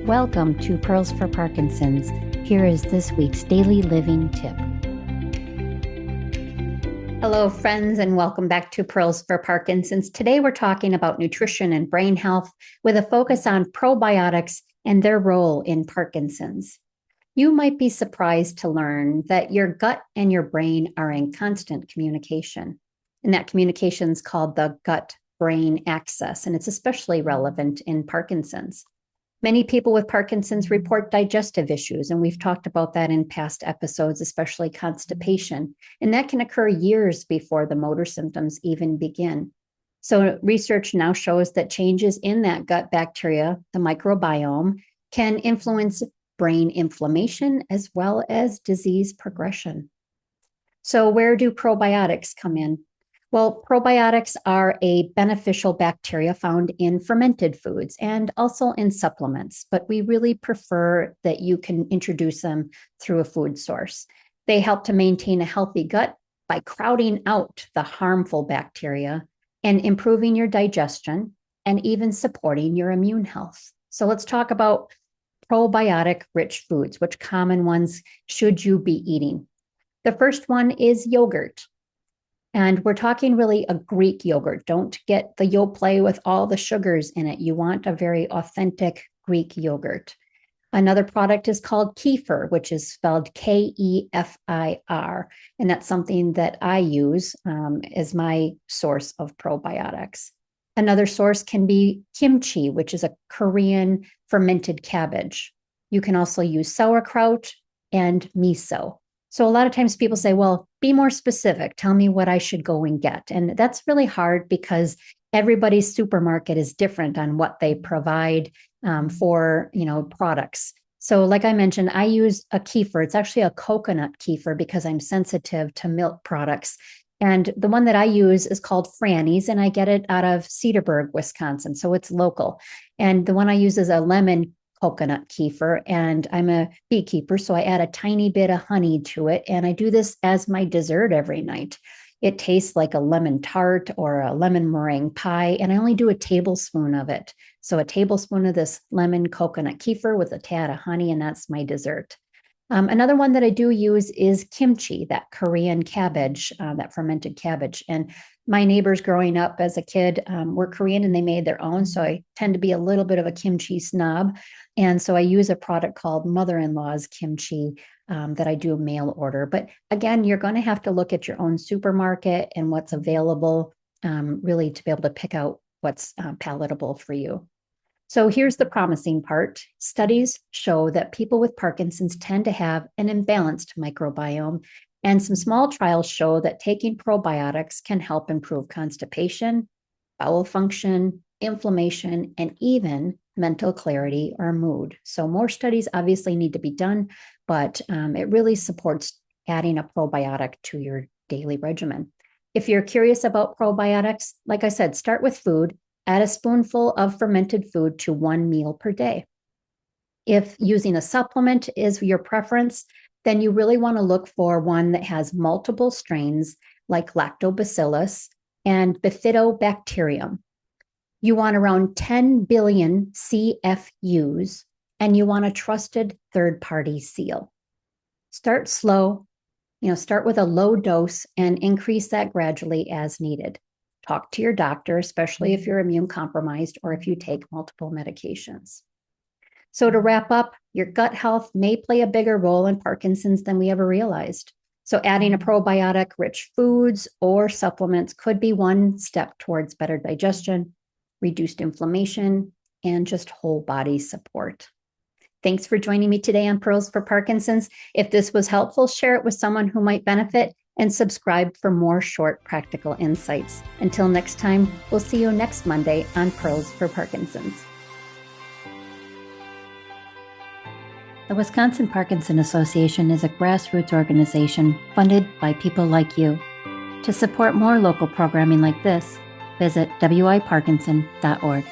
Welcome to Pearls for Parkinson's. Here is this week's daily living tip. Hello, friends, and welcome back to Pearls for Parkinson's. Today, we're talking about nutrition and brain health with a focus on probiotics and their role in Parkinson's. You might be surprised to learn that your gut and your brain are in constant communication. And that communication is called the gut-brain axis, and it's especially relevant in Parkinson's. Many people with Parkinson's report digestive issues, and we've talked about that in past episodes, especially constipation. And that can occur years before the motor symptoms even begin. So research now shows that changes in that gut bacteria, the microbiome, can influence brain inflammation as well as disease progression. So where do probiotics come in? Well, probiotics are a beneficial bacteria found in fermented foods and also in supplements, but we really prefer that you can introduce them through a food source. They help to maintain a healthy gut by crowding out the harmful bacteria and improving your digestion and even supporting your immune health. So let's talk about probiotic-rich foods. Which common ones should you be eating? The first one is yogurt. And we're talking really a Greek yogurt. Don't get the Yoplait with all the sugars in it. You want a very authentic Greek yogurt. Another product is called kefir, which is spelled K-E-F-I-R. And that's something that I use as my source of probiotics. Another source can be kimchi, which is a Korean fermented cabbage. You can also use sauerkraut and miso. So a lot of times people say, well, be more specific. Tell me what I should go and get. And that's really hard because everybody's supermarket is different on what they provide for products. So like I mentioned, I use a kefir. It's actually a coconut kefir because I'm sensitive to milk products. And the one that I use is called Franny's, and I get it out of Cedarburg, Wisconsin. So it's local. And the one I use is a lemon coconut kefir, and I'm a beekeeper, so I add a tiny bit of honey to it, and I do this as my dessert every night. It tastes like a lemon tart or a lemon meringue pie, and I only do a tablespoon of it. So a tablespoon of this lemon coconut kefir with a tad of honey, and that's my dessert. Another one that I do use is kimchi, that Korean cabbage, that fermented cabbage. And my neighbors growing up as a kid were Korean and they made their own. So I tend to be a little bit of a kimchi snob. And so I use a product called Mother-in-Law's Kimchi that I do mail order. But again, you're going to have to look at your own supermarket and what's available really to be able to pick out what's palatable for you. So here's the promising part. Studies show that people with Parkinson's tend to have an imbalanced microbiome, and some small trials show that taking probiotics can help improve constipation, bowel function, inflammation, and even mental clarity or mood. So more studies obviously need to be done, but it really supports adding a probiotic to your daily regimen. If you're curious about probiotics, like I said, start with food. Add a spoonful of fermented food to one meal per day. If using a supplement is your preference, then you really want to look for one that has multiple strains like lactobacillus and bifidobacterium. You want around 10 billion CFUs, and you want a trusted third-party seal. Start slow, start with a low dose and increase that gradually as needed. Talk to your doctor, especially if you're immune compromised or if you take multiple medications. So to wrap up, your gut health may play a bigger role in Parkinson's than we ever realized. So adding a probiotic-rich foods or supplements could be one step towards better digestion, reduced inflammation, and just whole body support. Thanks for joining me today on Pearls for Parkinson's. If this was helpful, share it with someone who might benefit, and subscribe for more short practical insights. Until next time, we'll see you next Monday on Pearls for Parkinson's. The Wisconsin Parkinson Association is a grassroots organization funded by people like you. To support more local programming like this, visit wiparkinson.org.